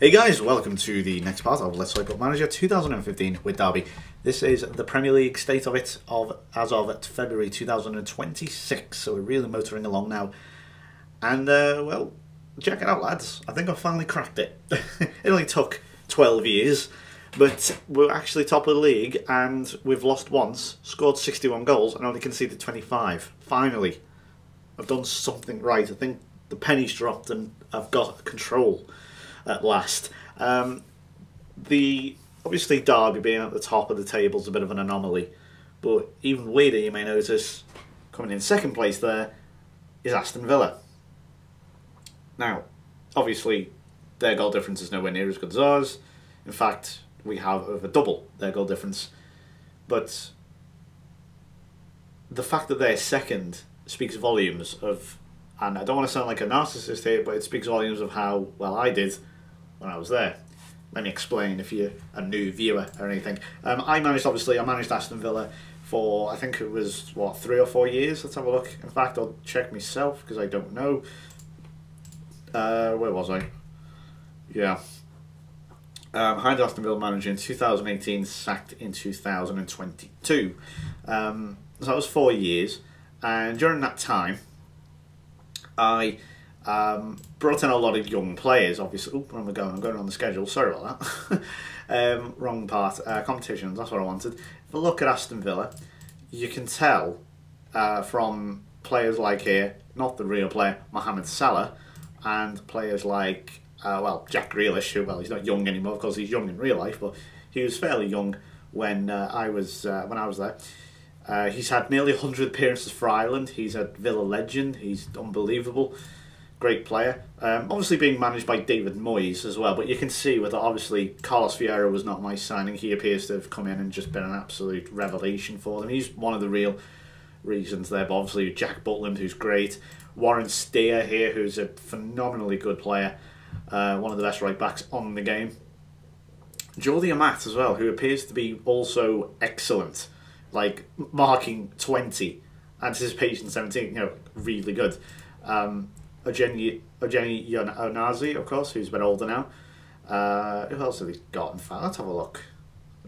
Hey guys, welcome to the next part of Let's Play Football Manager 2015 with Derby. This is the Premier League state of it as of February 2026, so we're really motoring along now. And, well, check it out lads, I think I've finally cracked it. It only took 12 years, but we're actually top of the league and we've lost once, scored 61 goals and only conceded 25. Finally, I've done something right. I think the penny's dropped and I've got control at last. Obviously Derby being at the top of the table is a bit of an anomaly, but even weirder, you may notice, coming in second place there is Aston Villa. Now, obviously their goal difference is nowhere near as good as ours. In fact, we have over double their goal difference, but the fact that they're second speaks volumes of, and I don't want to sound like a narcissist here, but it speaks volumes of how well I did when I was there. Let me explain if you're a new viewer or anything. I managed Aston Villa for, I think it was, what, 3 or 4 years? Let's have a look. In fact, I'll check myself because I don't know. Where was I? Yeah. Hired Aston Villa manager in 2018, sacked in 2022. So that was 4 years. And during that time, I brought in a lot of young players, obviously. Where am I going? I'm going on the schedule, sorry about that. Wrong part. Competitions, that's what I wanted. If I look at Aston Villa, you can tell from players like here, not the real player, Mohamed Salah, and players like, well, Jack Grealish, who, well, he's not young anymore, because he's young in real life, but he was fairly young when I was there. He's had nearly 100 appearances for Ireland. He's a Villa legend. He's unbelievable. Great player. Obviously being managed by David Moyes as well, but you can see with obviously Carlos Vieira was not my signing. He appears to have come in and just been an absolute revelation for them. He's one of the real reasons there, but obviously Jack Butland, who's great. Warren Steer here, who's a phenomenally good player. One of the best right backs on the game. Jordi Amat as well, who appears to be also excellent. Like marking 20, anticipation 17, you know, really good. Ogeni Onazi, of course, who's a bit older now. Who else have we got? In fact, let's have a look.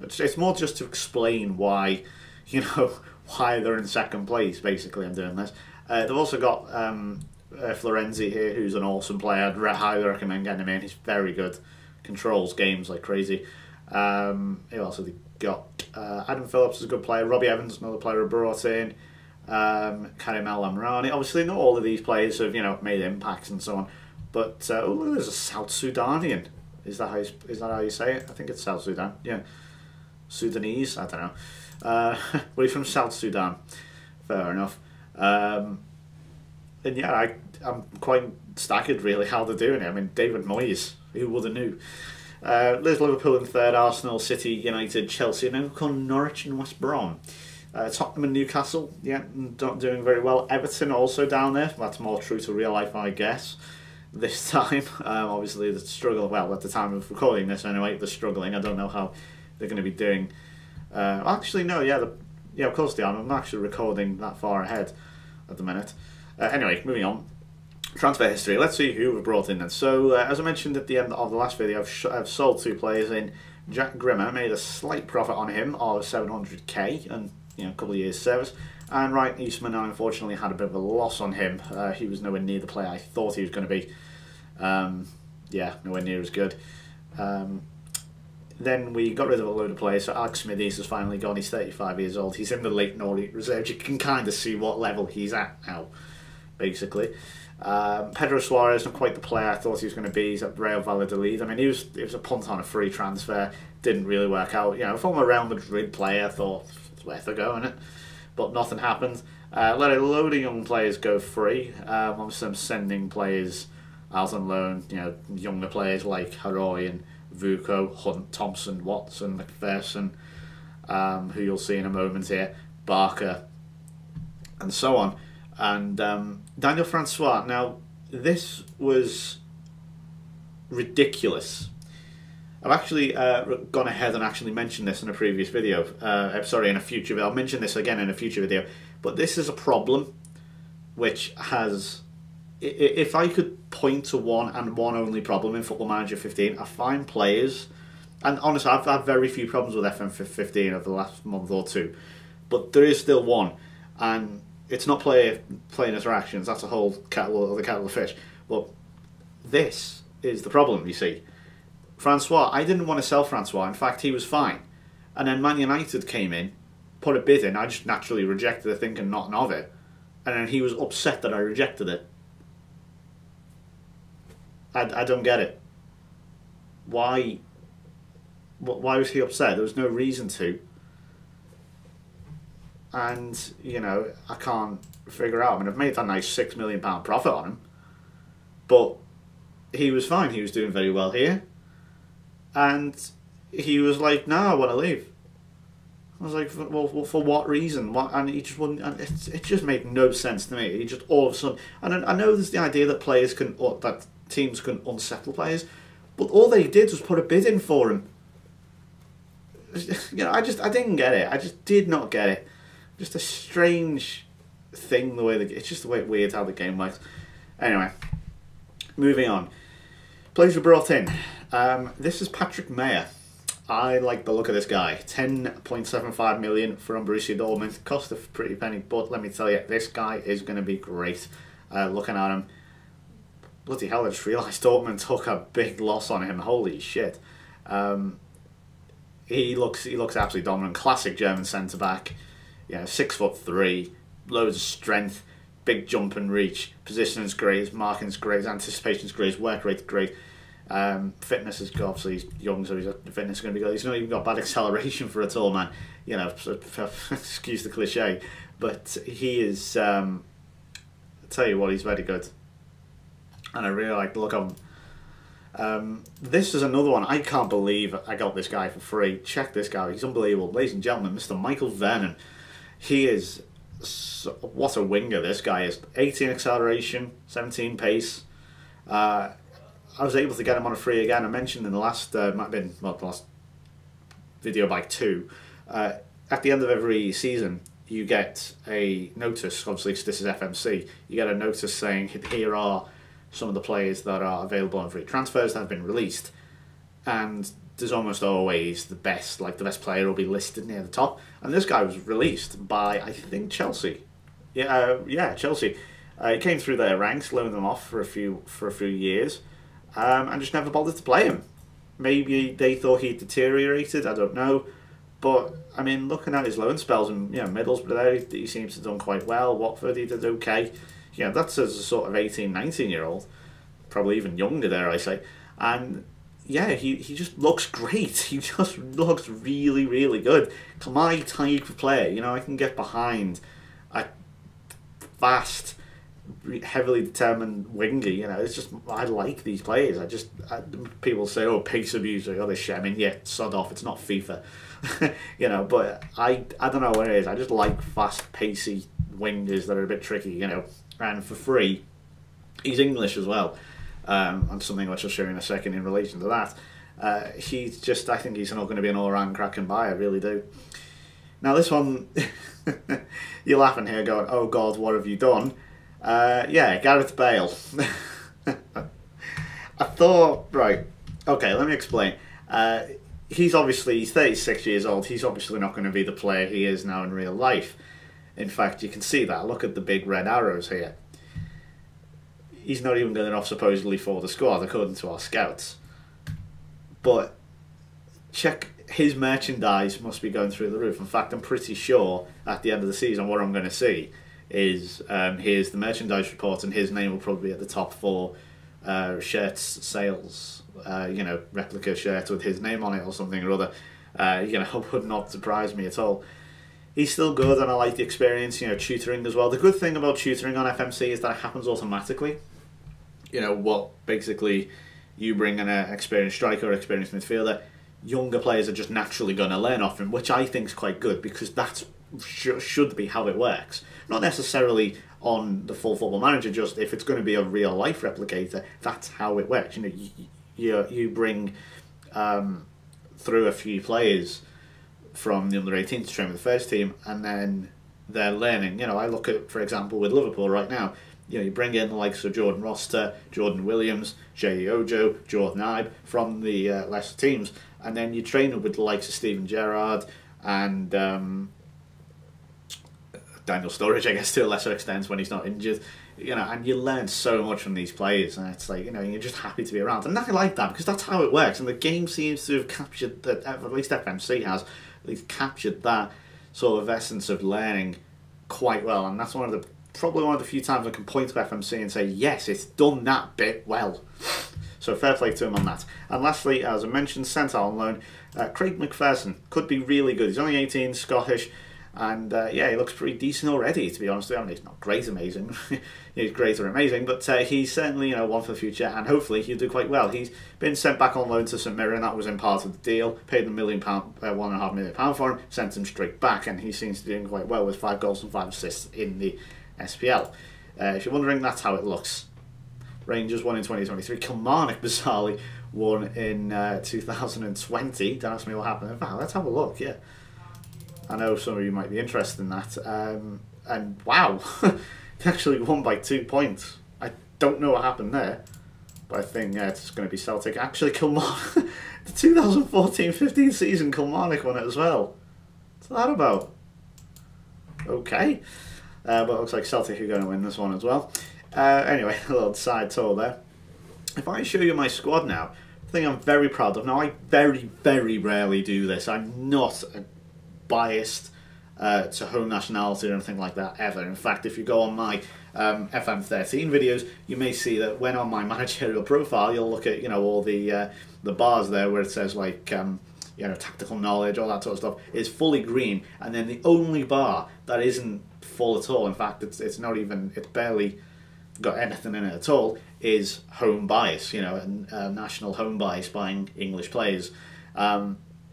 It's more just to explain why, you know, why they're in second place. Basically, I'm doing this. They've also got Florenzi here, who's an awesome player. I'd highly recommend getting him in. He's very good. Controls games like crazy. Who else have they got? Adam Phillips is a good player. Robbie Evans, another player who brought in. Karim El Amrani. Obviously, not all of these players have, you know, made impacts and so on. But oh, there's a South Sudanian. Is that how you say it? I think it's South Sudan. Yeah, Sudanese. I don't know. Well, he's from South Sudan. Fair enough. And yeah, I'm quite staggered really how they're doing it. I mean, David Moyes. Who would have knew? There's Liverpool in third, Arsenal, City, United, Chelsea, and then Norwich and West Brom. Tottenham and Newcastle, yeah, not doing very well. Everton also down there. That's more true to real life, I guess, this time. Obviously, the struggle, well, at the time of recording this anyway, they're struggling. I don't know how they're going to be doing. Actually, no, yeah, of course they are. I'm actually recording that far ahead at the minute. Anyway, moving on. Transfer history. Let's see who we've brought in then. So, as I mentioned at the end of the last video, I've sold 2 players in. Jack Grimmer, made a slight profit on him of 700k and, you know, a couple of years service. And Ryan Eastman, I unfortunately had a bit of a loss on him. He was nowhere near the player I thought he was going to be. Yeah, nowhere near as good. Then we got rid of a load of players. So Alex Smithies has finally gone. He's 35 years old. He's in the late Nordic reserves. You can kind of see what level he's at now, basically. Pedro Suarez, not quite the player I thought he was going to be. He's at Real Valladolid. I mean, it was a punt on a free transfer. Didn't really work out. You know, from a Real Madrid player, I thought it's worth a go, innit? But nothing happened. Let a load of young players go free. Obviously, I'm sending players out on loan. You know, younger players like Haroy and Vuko, Hunt, Thompson, Watson, McPherson, who you'll see in a moment here, Barker, and so on. And Daniel Francois. Now, this was ridiculous. I've actually gone ahead and actually mentioned this in a previous video. Sorry, in a future video. I'll mention this again in a future video. But this is a problem which has if I could point to one and one only problem in Football Manager 15, I find players, and honestly, I've had very few problems with FM15 over the last month or two, but there is still one, and it's not player interactions. That's a whole kettle of fish. But this is the problem. You see, Francois. I didn't want to sell Francois. In fact, he was fine, and then Man United came in, put a bid in. I just naturally rejected it, thinking nothing of it, and then he was upset that I rejected it. I don't get it. Why was he upset? There was no reason to. And, you know, I can't figure out. I mean, I've made that nice £6 million profit on him. But he was fine. He was doing very well here. And he was like, no, I want to leave. I was like, well, for what reason? What? And he just wouldn't. And it just made no sense to me. He just all of a sudden. And I know there's the idea that players can, or that teams can unsettle players, but all they did was put a bid in for him. You know, I didn't get it. I just did not get it. Just a strange thing. The way it's just the way weird how the game works. Anyway, moving on. Players were brought in. This is Patrick Mayer. I like the look of this guy. 10.75 million from Borussia Dortmund. Cost a pretty penny, but let me tell you, this guy is going to be great. Looking at him, bloody hell! I just realised Dortmund took a big loss on him. Holy shit! He looks absolutely dominant. Classic German centre back. You know, 6'3", loads of strength, big jump and reach. Positioning's great. His marking's great. His anticipation's great. His work rate's great. Fitness is good. Obviously he's young, so his fitness is going to be good. He's not even got bad acceleration for a tall man. You know, excuse the cliche, but he is. I tell you what, he's very good, and I really like the look of him. This is another one. I can't believe I got this guy for free. Check this guy. He's unbelievable, ladies and gentlemen. Mr. Michael Vernon. He is what a winger this guy is. 18 acceleration, 17 pace. I was able to get him on a free again. I mentioned in the last, might have been, well, the last video by 2. At the end of every season, you get a notice, obviously this is FMC, you get a notice saying here are some of the players that are available on free transfers that have been released. And there's almost always the best player will be listed near the top. And this guy was released by, I think, Chelsea. Yeah, Chelsea. He came through their ranks, loaned them off for a few years. And just never bothered to play him. Maybe they thought he deteriorated, I don't know. But, I mean, looking at his loan spells, and Middlesbrough there, he seems to have done quite well. Watford, he did okay. That's as a sort of 18, 19-year-old. Probably even younger, dare I say. And, yeah, he just looks great. He just looks really, really good. My type of player, I can get behind a fast, heavily determined winger. It's just, I like these players. People say, oh, pace abuser, oh, this shit. I mean, yeah, sod off, it's not FIFA. But I don't know what it is. I just like fast, pacey wingers that are a bit tricky, and for free. He's English as well, and something which I'll show you in a second in relation to that. He's just, I think he's not going to be an all-round cracking buy, I really do. Now this one, you're laughing here going, oh God, what have you done? Yeah, Gareth Bale. I thought, right, okay, let me explain. He's 36 years old. He's obviously not going to be the player he is now in real life. In fact, you can see that. Look at the big red arrows here. He's not even good enough, supposedly, for the squad, according to our scouts. But check, his merchandise must be going through the roof. In fact, I'm pretty sure at the end of the season, what I'm going to see is here's the merchandise report, and his name will probably be at the top for shirts sales. Replica shirts with his name on it or something or other. Would not surprise me at all. He's still good, and I like the experience. Tutoring as well. The good thing about tutoring on FMC is that it happens automatically. Basically you bring in an experienced striker or experienced midfielder, younger players are just naturally going to learn off him, which I think is quite good, because that should be how it works. Not necessarily on the full Football Manager, just if it's going to be a real life replicator, that's how it works. You bring through a few players from the under-18 to train with the first team, and then they're learning. I look at, for example, with Liverpool right now, You know, you bring in the likes of Jordan Roster, Jordan Williams, Jay Ojo, Jordan Ibe from the lesser teams, and then you train them with the likes of Steven Gerrard and Daniel Sturridge, I guess, to a lesser extent when he's not injured. You know, and you learn so much from these players, and it's like, you know, you're just happy to be around. And I like that, because that's how it works, and the game seems to have captured that, at least FMC has, at least captured that sort of essence of learning quite well, and that's probably one of the few times I can point to FMC and say, yes, it's done that bit well. So fair play to him on that. And lastly, as I mentioned, centre on loan, Craig McPherson could be really good. He's only 18, Scottish, and yeah, he looks pretty decent already, to be honest with you. I mean, he's not great amazing, he's great or amazing, but he's certainly, you know, one for the future, and hopefully he'll do quite well. He's been sent back on loan to St Mirren, that was in part of the deal, paid them £1.5 million for him, sent him straight back, and he seems to be doing quite well with 5 goals and 5 assists in the SPL. If you're wondering, that's how it looks. Rangers won in 2023, Kilmarnock bizarrely won in 2020, don't ask me what happened. Wow, let's have a look, yeah. I know some of you might be interested in that. And wow, they actually won by 2 points. I don't know what happened there, but I think it's going to be Celtic. Actually, Kilmarnock, the 2014-15 season, Kilmarnock won it as well. What's that about? Okay. But it looks like Celtic are going to win this one as well. Anyway, a little side tour there. If I show you my squad now, the thing I'm very proud of. Now, I very, very rarely do this. I'm not biased to home nationality or anything like that ever. In fact, if you go on my FM13 videos, you may see that when on my managerial profile, you'll look at, you know, all the bars there where it says like you know, tactical knowledge, all that sort of stuff, is fully green, and then the only bar that isn't full at all, in fact it's not even, it's barely got anything in it at all, is home bias, you know, and national home bias buying English players.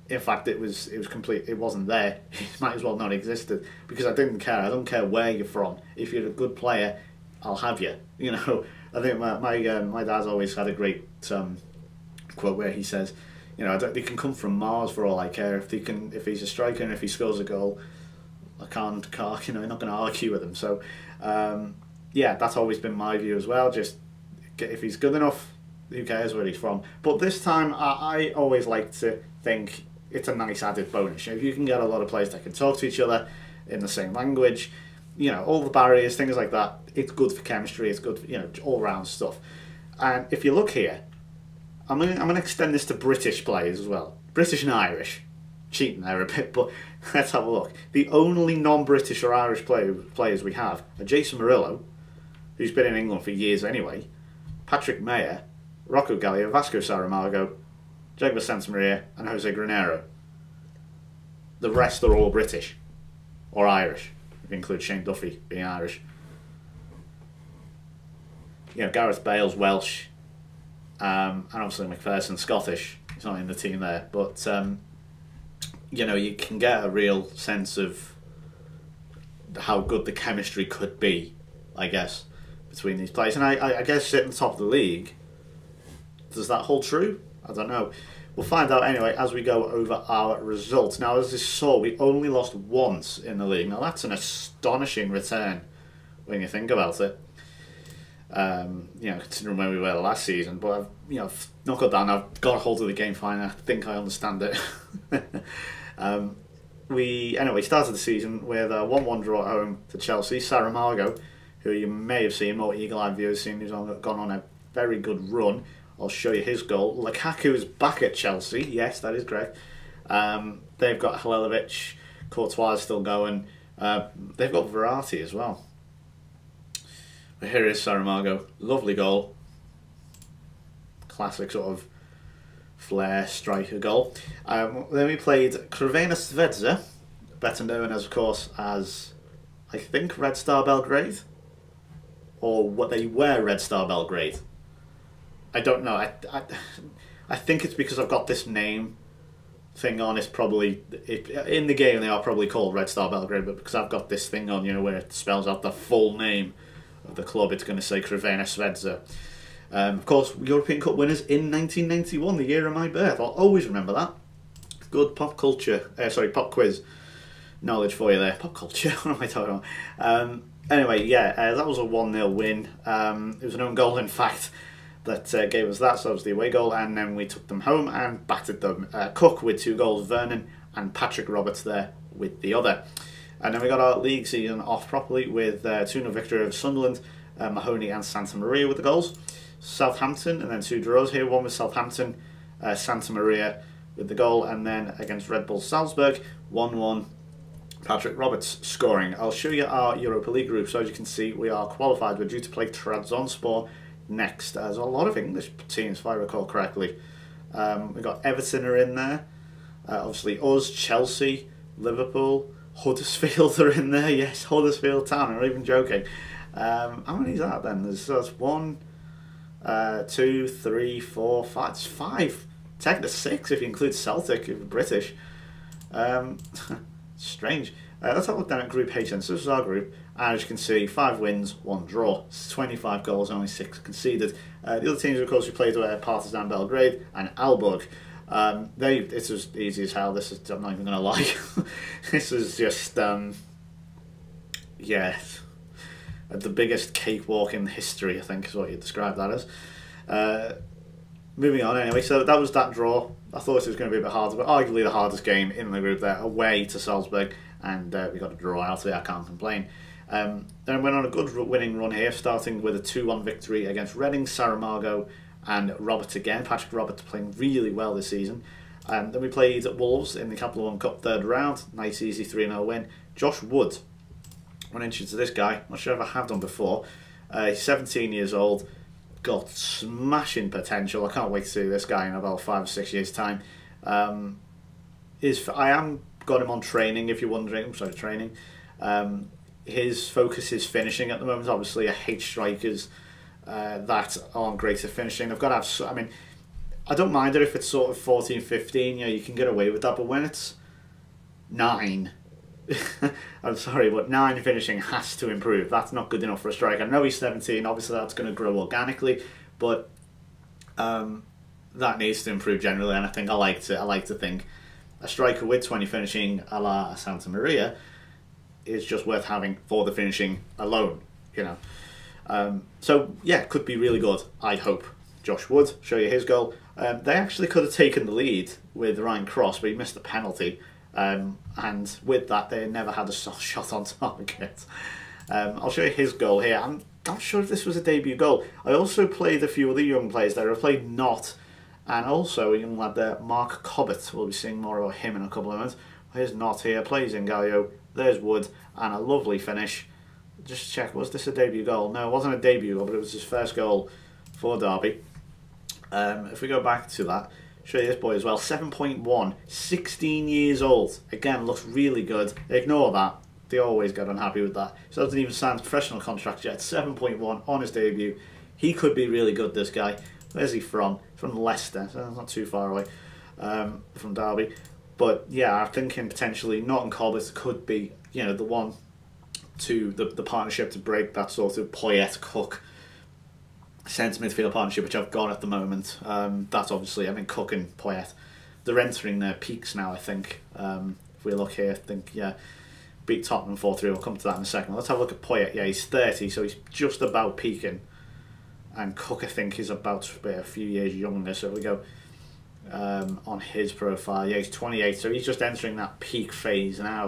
In fact, it was complete. It wasn't there. It might as well not existed, because I didn't care. I don't care where you're from. If you're a good player, I'll have you. You know, I think my dad's always had a great quote where he says, you know, they can come from Mars for all I care. If he's a striker and if he scores a goal, I can't you know, I'm not going to argue with him. So yeah, that's always been my view as well. Just if he's good enough, who cares where he's from? But this time, I always like to think it's a nice added bonus. You know, if you can get a lot of players that can talk to each other in the same language, you know, all the barriers, things like that, it's good for chemistry, it's good for, you know, all round stuff. And if you look here, I'm gonna extend this to British players as well. British and Irish. Cheating there a bit, but let's have a look. The only non-British or Irish players we have are Jason Murillo, who's been in England for years anyway, Patrick Mayer, Rocco Gallia, Vasco Saramago, Jagba Santamaria, and Jose Granero. The rest are all British or Irish, if you include Shane Duffy being Irish. You know, Gareth Bale's Welsh, and obviously McPherson Scottish. He's not in the team there, but you know, you can get a real sense of how good the chemistry could be, I guess, between these players. And I guess at the top of the league, does that hold true? I don't know. We'll find out anyway as we go over our results. Now, as you saw, we only lost once in the league. Now, that's an astonishing return when you think about it. You know, considering where we were last season. But I've, you know, knuckled down. I've got a hold of the game fine. I think I understand it. We started the season with a 1-1 draw at home to Chelsea. Saramago, who you may have seen, more eagle-eyed viewers seen, who's gone on a very good run. I'll show you his goal. Lukaku is back at Chelsea. Yes, that is correct. They've got Halilovic, Courtois is still going. They've got Verratti as well. But here is Saramago. Lovely goal. Classic sort of flair striker goal. Then we played Crvena Zvezda, better known as, of course, as, I think, Red Star Belgrade, or what they were Red Star Belgrade. I don't know. I think it's because I've got this name thing on. It's probably in the game they are probably called Red Star Belgrade, but because I've got this thing on, you know, where it spells out the full name of the club, it's going to say Crvena Zvezda. Of course, European Cup winners in 1991, the year of my birth. I'll always remember that. Good pop culture, pop quiz knowledge for you there. Pop culture, what am I talking about? Anyway, yeah, that was a 1-0 win. It was an own goal, in fact, that gave us that, so that was the away goal, and then we took them home and battered them. Cook with 2 goals, Vernon and Patrick Roberts there with the other. And then we got our league season off properly with 2-0 victory over Sunderland, Mahoney and Santa Maria with the goals. Southampton, and then 2 draws here, one with Southampton, Santa Maria with the goal, and then against Red Bull Salzburg, 1-1. Patrick Roberts scoring. I'll show you our Europa League group. So as you can see, we are qualified. We're due to play Trabzonspor next. There's a lot of English teams, if I recall correctly. We've got Everton are in there. Obviously us, Chelsea, Liverpool, Huddersfield are in there. Yes, Huddersfield Town. I'm not even joking. How many is that then? There's 1, 2, 3, 4, 5. It's 5. Technically 6 if you include Celtic, if you're British. Strange. Let's have a look down at Group H then. So this is our group, and as you can see, 5 wins, 1 draw. It's 25 goals, only 6 conceded. The other teams, of course, we played were Partizan Belgrade and Aalborg. It's as easy as hell. This is, I'm not even going to lie. This is just, yeah, the biggest cakewalk in history, I think, is what you'd describe that as. Moving on anyway, so that was that draw. I thought it was going to be a bit harder, but arguably the hardest game in the group there, away to Salzburg, and we got a draw out there, I can't complain. Then we went on a good winning run here, starting with a 2-1 victory against Reading, Saramago, and Roberts again. Patrick Roberts playing really well this season. Then we played Wolves in the Capital One Cup 3rd round, nice easy 3-0 win. Josh Wood, one inch into this guy, not sure if I have done before. He's 17 years old. Got smashing potential. I can't wait to see this guy in about 5 or 6 years' time. I am got him on training, if you're wondering. Sorry, training. His focus is finishing at the moment. Obviously, I hate strikers that aren't great at finishing. I've got to have. I mean, I don't mind it if it's sort of 14, 15. You know, you can get away with that. But when it's 9. I'm sorry, but 9 finishing has to improve. That's not good enough for a striker. I know he's 17, obviously that's going to grow organically, but that needs to improve generally, and I think I like to think a striker with 20 finishing a la Santa Maria is just worth having for the finishing alone, you know. So yeah, could be really good, I hope. Josh Wood, show you his goal. They actually could have taken the lead with Ryan Cross, but he missed the penalty. And with that, they never had a shot on target. I'll show you his goal here. I'm not sure if this was a debut goal. I also played a few other young players there. I played Knott, and also a young lad there, Mark Cobbett. We'll be seeing more about him in a couple of minutes. Here's Knott here, plays in Gallo. There's Wood, and a lovely finish. Just check, was this a debut goal? No, it wasn't a debut goal, but it was his first goal for Derby. If we go back to that, show you this boy as well, 7.1, 16 years old. Again, looks really good. Ignore that. They always get unhappy with that. So doesn't even sign a professional contract yet. 7.1 on his debut. He could be really good, this guy. Where's he from? From Leicester, so not too far away from Derby. But yeah, I'm thinking potentially Knott and Cobbett could be, you know, the one to the partnership to break that sort of Poyet-Cook centre midfield partnership, which I've got at the moment. That's obviously, I mean, Cook and Poyet, they're entering their peaks now, I think. If we look here, I think, yeah, beat Tottenham 4-3, we'll come to that in a second. Let's have a look at Poyet. Yeah, he's 30, so he's just about peaking. And Cook, I think, is about to be a few years younger, so we go on his profile. Yeah, he's 28, so he's just entering that peak phase now.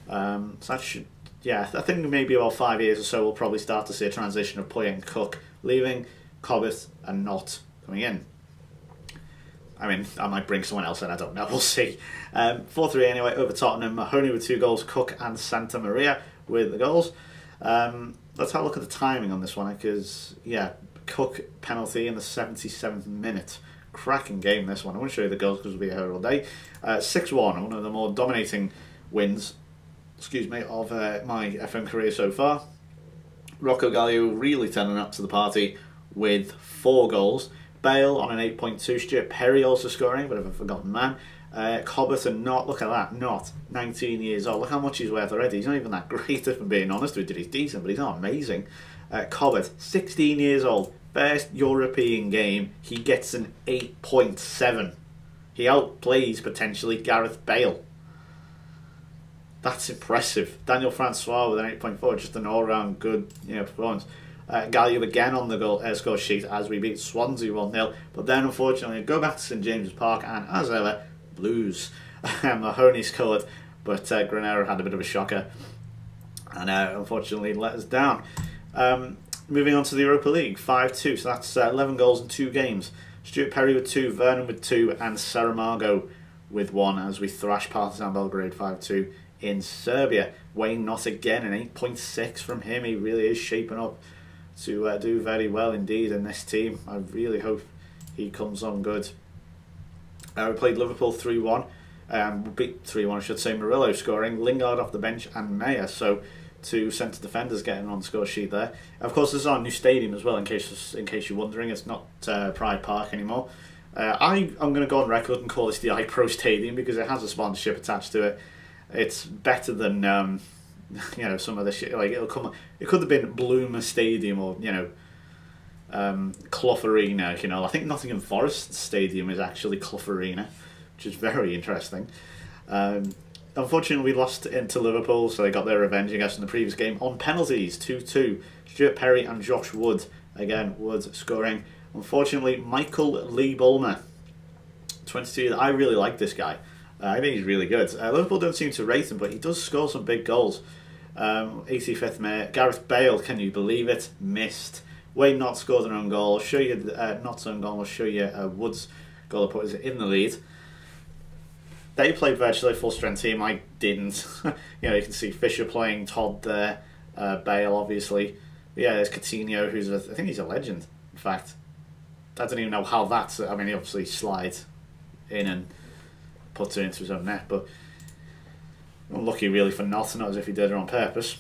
So that should, yeah, I think maybe about 5 years or so we'll probably start to see a transition of Poyet and Cook leaving, Cobbett and Knott coming in. I mean, I might bring someone else in, I don't know, we'll see. 4-3 anyway over Tottenham. Mahoney with 2 goals, Cook and Santa Maria with the goals. Let's have a look at the timing on this one, because, yeah, Cook penalty in the 77th minute. Cracking game, this one. I won't show you the goals because we'll be here all day. 6-1, one of the more dominating wins, excuse me, of my FM career so far. Rocco Gallio really turning up to the party with 4 goals. Bale on an 8.2. Stuart Perry also scoring, bit of a forgotten man. Cobbett and Knott, look at that, Knott, 19 years old. Look how much he's worth already. He's not even that great, if I'm being honest with you. He's decent, but he's not amazing. Cobbett, 16 years old. First European game, he gets an 8.7. He outplays, potentially, Gareth Bale. That's impressive. Daniel Francois with an 8.4, just an all-round good performance. Galio again on the score sheet as we beat Swansea 1-0. But then, unfortunately, go back to St James's Park, and as ever, Blues. Mahoney scored, but Granero had a bit of a shocker, and unfortunately let us down. Moving on to the Europa League, 5-2, so that's 11 goals in 2 games. Stuart Perry with 2, Vernon with 2, and Saramago with 1 as we thrash Partizan Belgrade 5-2 in Serbia. Wayne Knott again, an 8.6 from him. He really is shaping up to do very well indeed in this team. I really hope he comes on good. We played Liverpool 3-1. We beat 3-1, I should say. Murillo scoring, Lingard off the bench, and Meyer. So 2 centre defenders getting on the score sheet there. Of course, this is our new stadium as well. In case you're wondering, it's not Pride Park anymore. I'm going to go on record and call this the iPro Stadium because it has a sponsorship attached to it. It's better than some of the shit. Like it could have been Bloomer Stadium or Clough Arena. I think Nottingham Forest Stadium is actually Clough Arena, which is very interesting. Unfortunately, we lost into Liverpool, so they got their revenge against in the previous game on penalties, 2-2. Stuart Perry and Josh Wood, again, Wood scoring. Unfortunately, Michael Lee Bulmer, 22. I really like this guy. I think he's really good. Liverpool don't seem to rate him, but he does score some big goals. 85th minute. Gareth Bale, can you believe it? Missed. Wayne Knott scored an own goal. I'll show you Knott's own goal. I'll show you Wood's goal that put us in the lead. They played virtually a full-strength team. I didn't. You can see Fisher playing, Todd there, Bale obviously. But yeah, there's Coutinho, who's I think he's a legend. In fact, I don't even know how that's. I mean, he obviously slides in and puts it into his own net, but unlucky really for Knott, not as if he did it on purpose.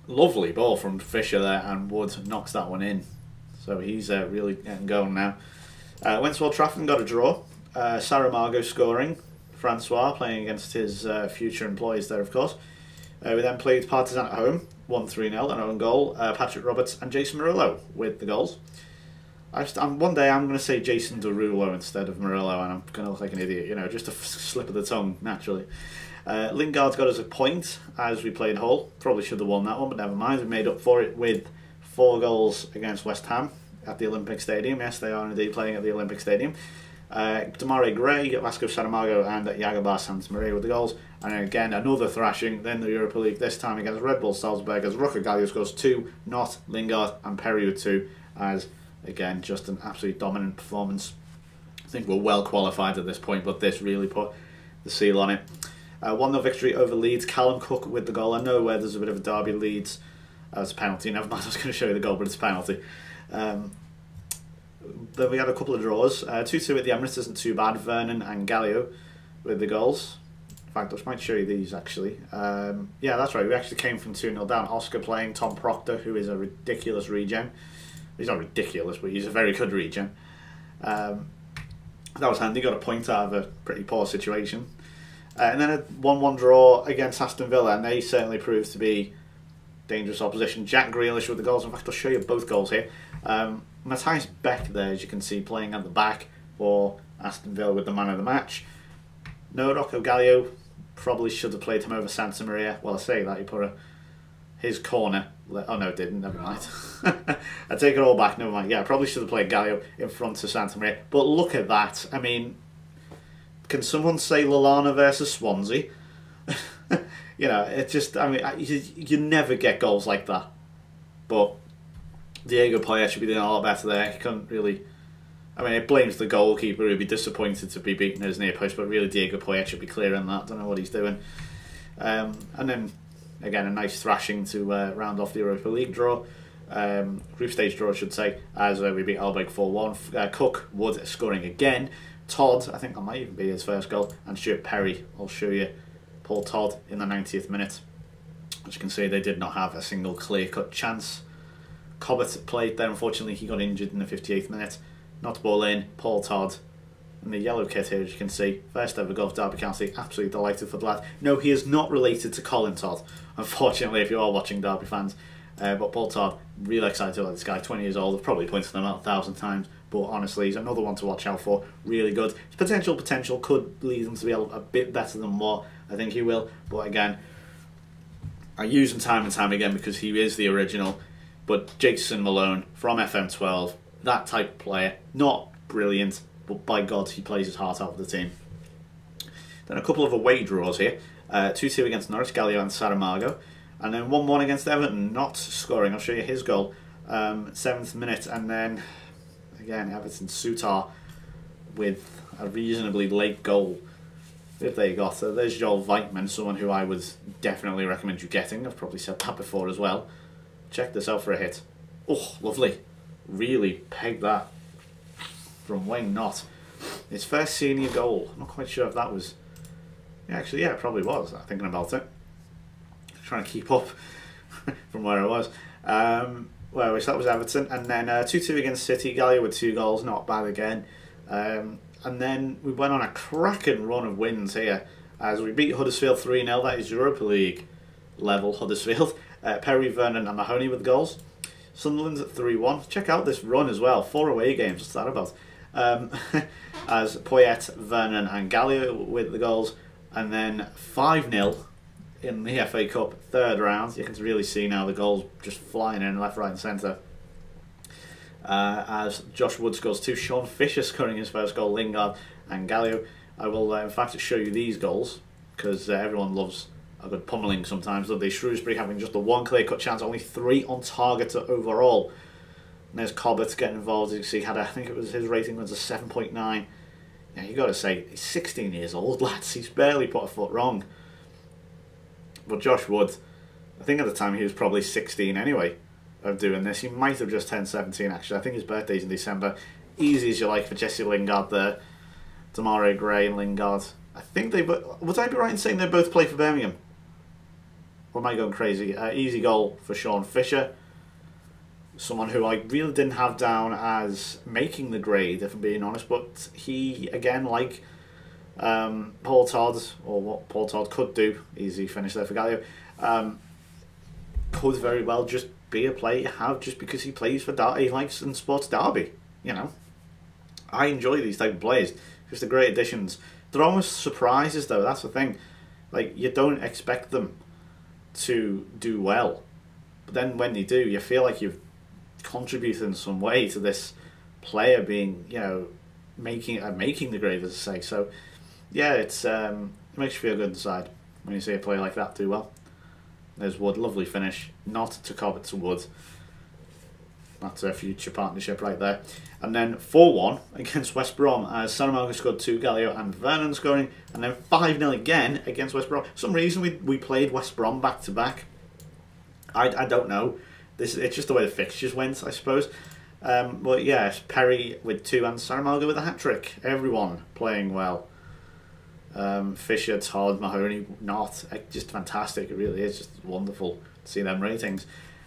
Lovely ball from Fisher there, and Wood knocks that one in. So he's really getting going now. Went to Old Trafford and got a draw. Saramago scoring, Francois playing against his future employees there, of course. We then played Partizan at home, won 3-0, an own goal. Patrick Roberts and Jason Murillo with the goals. One day I'm going to say Jason Derulo instead of Murillo, and I'm going to look like an idiot, just a slip of the tongue, naturally. Lingard's got us a point as we played Hull. Probably should have won that one, but never mind. We made up for it with 4 goals against West Ham at the Olympic Stadium. Yes, they are indeed playing at the Olympic Stadium. Demarai Gray, Vasco Saramago and Jagobar Santamaria with the goals. And again, another thrashing, then the Europa League, this time against Red Bull Salzburg as Rucker Galio scores 2, Knott, Lingard and Perry with 2 as, again, just an absolutely dominant performance. I think we're well qualified at this point, but this really put the seal on it. 1-0 victory over Leeds, Callum Cook with the goal. I know where there's a bit of a derby, Leeds as a penalty. Never mind, I was going to show you the goal, but it's a penalty. Then we had a couple of draws. 2-2 at the Emirates isn't too bad. Vernon and Galio with the goals. In fact, I just might show you these actually. Yeah, that's right. We actually came from 2-0 down. Oscar playing Tom Proctor, who is a ridiculous regen. He's not ridiculous, but he's a very good regen. That was handy. Got a point out of a pretty poor situation. And then a 1-1 draw against Aston Villa, and they certainly proved to be dangerous opposition. Jack Grealish with the goals. In fact, I'll show you both goals here. Matthias Beck there, as you can see, playing at the back for Aston Villa with the man of the match. No, Rocco Galio probably should have played him over Santamaria. Well, I say that, he put his corner. Oh no, didn't, never mind. I take it all back, never mind. Yeah, I probably should have played Galio in front of Santamaria. But look at that. I mean, can someone say Lallana versus Swansea? It just, I mean, you never get goals like that. But Diego Payet should be doing a lot better there. He couldn't really. I mean, it blames the goalkeeper who'd be disappointed to be beaten at his near post, but really Diego Payet should be clearing that. Don't know what he's doing. And then again, a nice thrashing to round off the Europa League draw, group stage draw, I should say, as we beat Alberg 4-1. Cook, Wood scoring again. Todd, I think that might even be his first goal, and Stuart Perry. I'll show you Paul Todd in the 90th minute. As you can see, they did not have a single clear-cut chance. Cobbett played there. Unfortunately, he got injured in the 58th minute. Not ball in. Paul Todd in the yellow kit here, as you can see. First ever goal for Derby County. Absolutely delighted for the lad. No, he is not related to Colin Todd, unfortunately, if you are watching Derby fans. But Paul Todd, really excited about this guy. 20 years old. I've probably pointed him out 1,000 times. But honestly, he's another one to watch out for. Really good. His potential could lead him to be a bit better than what I think he will. But again, I use him time and time again because he is the original. But Jason Malone from FM12, that type of player, not brilliant, but by God, he plays his heart out for the team. Then a couple of away draws here. 2-2 against Norwich, Gallio and Saramago. And then 1-1 against Everton, not scoring. I'll show you his goal. 7th minute. And then, again, Everton Sutar with a reasonably late goal. If they got. So there's Joel Veitman, someone who I would definitely recommend you getting. I've probably said that before as well. Check this out for a hit. Oh, lovely. Really pegged that from Wayne Knott. His first senior goal. I'm not quite sure if that was... Yeah, actually, yeah, it probably was. I'm thinking about it. Trying to keep up from where I was. Well, that was Everton. And then 2-2 against City. Gallio with 2 goals. Not bad again. And then we went on a cracking run of wins here. As we beat Huddersfield 3-0. That is Europa League level Huddersfield. Perry, Vernon and Mahoney with goals. Sunderland's at 3-1. Check out this run as well. 4 away games. What's that about? As Poyet, Vernon and Gallio with the goals. And then 5-0 in the FA Cup 3rd round. You can really see now the goals just flying in left, right and centre. As Josh Wood scores 2. Sean Fisher scoring his first goal. Lingard and Gallio. I will in fact show you these goals because everyone loves a good pummeling sometimes. Don't they? Shrewsbury having just the 1 clear-cut chance, only 3 on target overall. And there's Cobbett getting involved. As you see, I think it was his rating was a 7.9. Yeah, you got to say he's 16 years old, lads. He's barely put a foot wrong. But Josh Wood, I think at the time he was probably 16 anyway of doing this. He might have just turned 17 actually. I think his birthday's in December. Easy as you like for Jesse Lingard there. Demarai Gray and Lingard. I think they... Would I be right in saying they both play for Birmingham? Or am I going crazy? Easy goal for Sean Fisher. Someone who I really didn't have down as making the grade, if I'm being honest. But he, again, like Paul Todd, or what Paul Todd could do, easy finish there for Gallio, could very well just be a player you have just because he plays for Derby, he likes and sports Derby, you know. I enjoy these type of players because they're great additions. They're almost surprises though, that's the thing. Like, you don't expect them to do well, but then when they do, you feel like you've contributed in some way to this player being, you know, making the grade, as I say. So yeah, it makes you feel good inside when you see a player like that do well. There's Wood, lovely finish, not to Cobbett to Wood. That's a future partnership right there. And then 4-1 against West Brom as Saramago scored 2, Gallio and Vernon scoring. And then 5-0 again against West Brom. For some reason we played West Brom back to back. I don't know. It's just the way the fixtures went, I suppose. But yes, Perry with 2 and Saramago with a hat-trick. Everyone playing well. Fisher, Todd, Mahoney, not. Just fantastic. It really is just wonderful to see them ratings.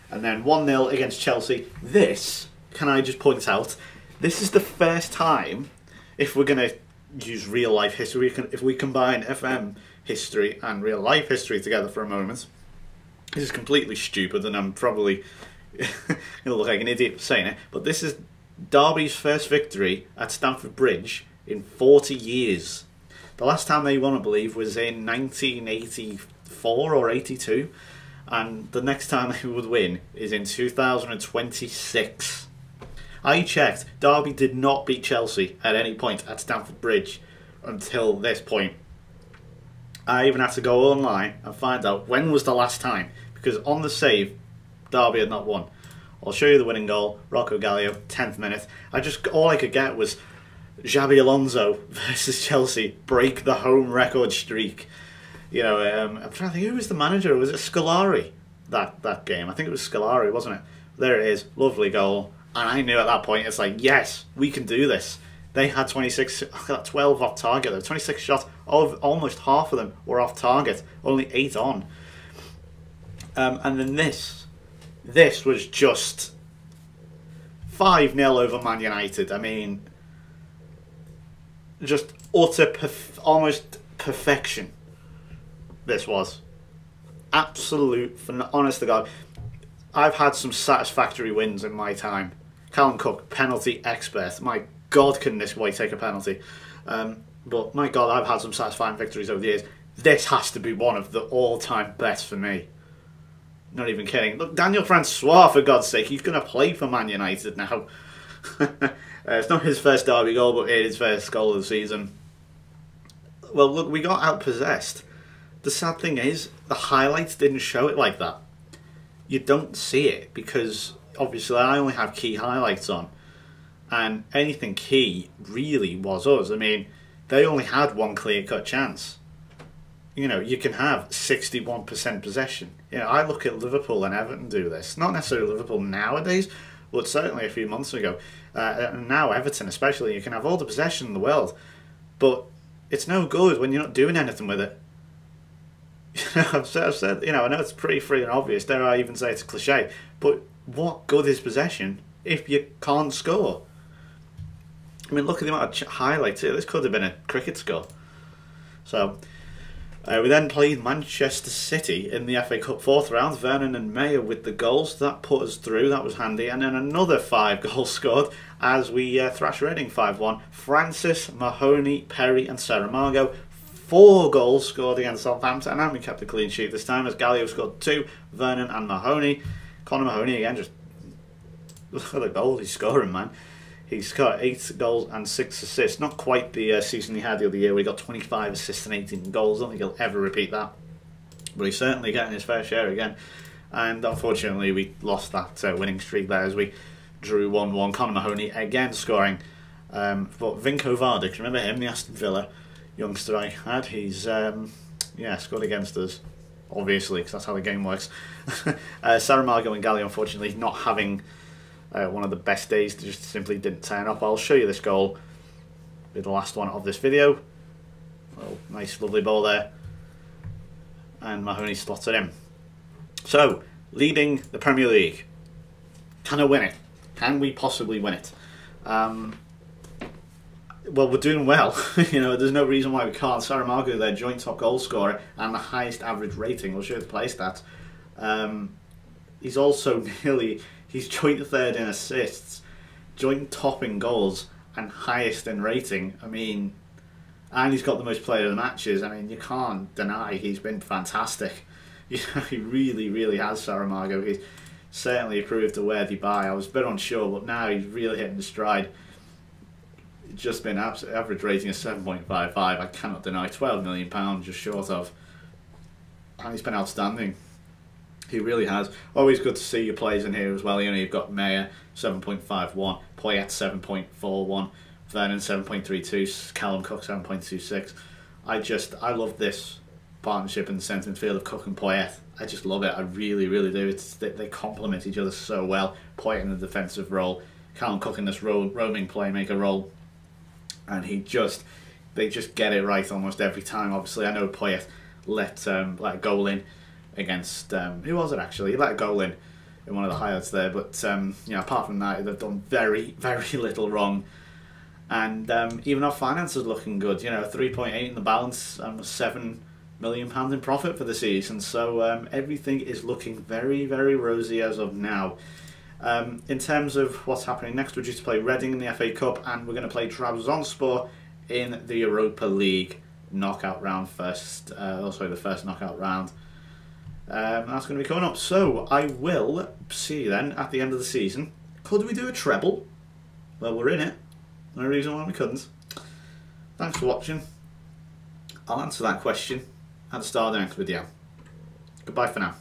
And then 1-0 against Chelsea. This, can I just point out, this is the first time, if we're going to use real life history, if we combine FM history and real life history together for a moment. This is completely stupid and I'm probably going to look like an idiot for saying it, but this is Derby's first victory at Stamford Bridge in 40 years. The last time they won, I believe, was in 1984 or 82. And the next time they would win is in 2026. I checked. Derby did not beat Chelsea at any point at Stamford Bridge until this point. I even had to go online and find out when was the last time, because on the save, Derby had not won. I'll show you the winning goal. Rocco Gallio, 10th minute. All I could get was Xabi Alonso versus Chelsea break the home record streak. You know, I'm trying to think, who was the manager? Was it Scolari, that game? I think it was Scolari, wasn't it? There it is, lovely goal. And I knew at that point, it's like, yes, we can do this. They had 12 off target, though. 26 shots, almost half of them were off target, only 8 on. And then this was just 5-0 over Man United. I mean, just utter, almost perfection. This was absolute, honest to God. I've had some satisfactory wins in my time. Callum Cook, penalty expert. My God, can this boy take a penalty? But my God, I've had some satisfying victories over the years. this has to be one of the all-time best for me. Not even kidding. Look, Daniel Francois, for God's sake, he's going to play for Man United now. It's not his first derby goal, but it is his first goal of the season. Well, look, we got outpossessed. The sad thing is, the highlights didn't show it like that. You don't see it because, obviously, I only have key highlights on. And anything key really was us. I mean, they only had one clear-cut chance. You know, you can have 61% possession. You know, I look at Liverpool and Everton do this. Not necessarily Liverpool nowadays, but certainly a few months ago. And now Everton especially, you can have all the possession in the world, but it's no good when you're not doing anything with it. I've said, you know, I know it's pretty free and obvious, dare I even say it's a cliche, but what good is possession if you can't score? I mean, look at the amount of highlights here. This could have been a cricket score. So, we then played Manchester City in the FA Cup 4th round. Vernon and Mayer with the goals. That put us through. That was handy. And then another 5 goals scored as we thrashed Reading 5-1. Francis, Mahoney, Perry and Saramago. 4 goals scored against Southampton. And we kept a clean sheet this time as Gallio scored 2. Vernon and Mahoney. Conor Mahoney again, just look at the goals he's scoring, man. He's got 8 goals and 6 assists. Not quite the season he had the other year where he got 25 assists and 18 goals. I don't think he'll ever repeat that. But he's certainly getting his fair share again. And unfortunately we lost that winning streak there as we drew 1-1. Conor Mahoney again scoring. But Vinko Vardic, remember him, the Aston Villa youngster I had? He's yeah, scored against us, obviously, because that's how the game works. Saramago and Gallio, unfortunately, not having one of the best days, just simply didn't turn up. I'll show you this goal with the last one of this video. Oh, nice lovely ball there, and Mahoney slotted in. So, leading the Premier League, can I win it? Can we possibly win it? Well, we're doing well. You know, there's no reason why we can't. Saramago, their joint top goal scorer and the highest average rating. We'll show you the play stats. He's also he's joint third in assists, joint top in goals, and highest in rating. I mean, and he's got the most player of the matches. I mean, you can't deny he's been fantastic. You know, he really, really has, Saramago. He's certainly proved a worthy buy. I was a bit unsure, but now he's really hitting the stride. Just been average rating of 7.55. I cannot deny. £12 million just short of, and he's been outstanding. He really has. Always good to see your players in here as well. You know, you've got Mayer 7.51, Poyet 7.41, Vernon 7.32, Callum Cook 7.26. I love this partnership in the centre midfield of Cook and Poyet. I just love it. I really, really do. They complement each other so well. Poyet in the defensive role, Callum Cook in this roaming playmaker role, and they just get it right almost every time. Obviously, I know Poyet let a goal in against who was it actually? He let a goal in one of the highlights there, but you know, apart from that, they've done very, very little wrong, and even our finances are looking good. You know, 3.8 in the balance and £7 million in profit for the season. So everything is looking very, very rosy as of now. In terms of what's happening next, we're due to play Reading in the FA Cup, and we're going to play Trabzonspor in the Europa League knockout round first. Also, the first knockout round. That's going to be coming up. So I will see you then at the end of the season. Could we do a treble? Well, we're in it. No reason why we couldn't. Thanks for watching. I'll answer that question at the start of the next video. Goodbye for now.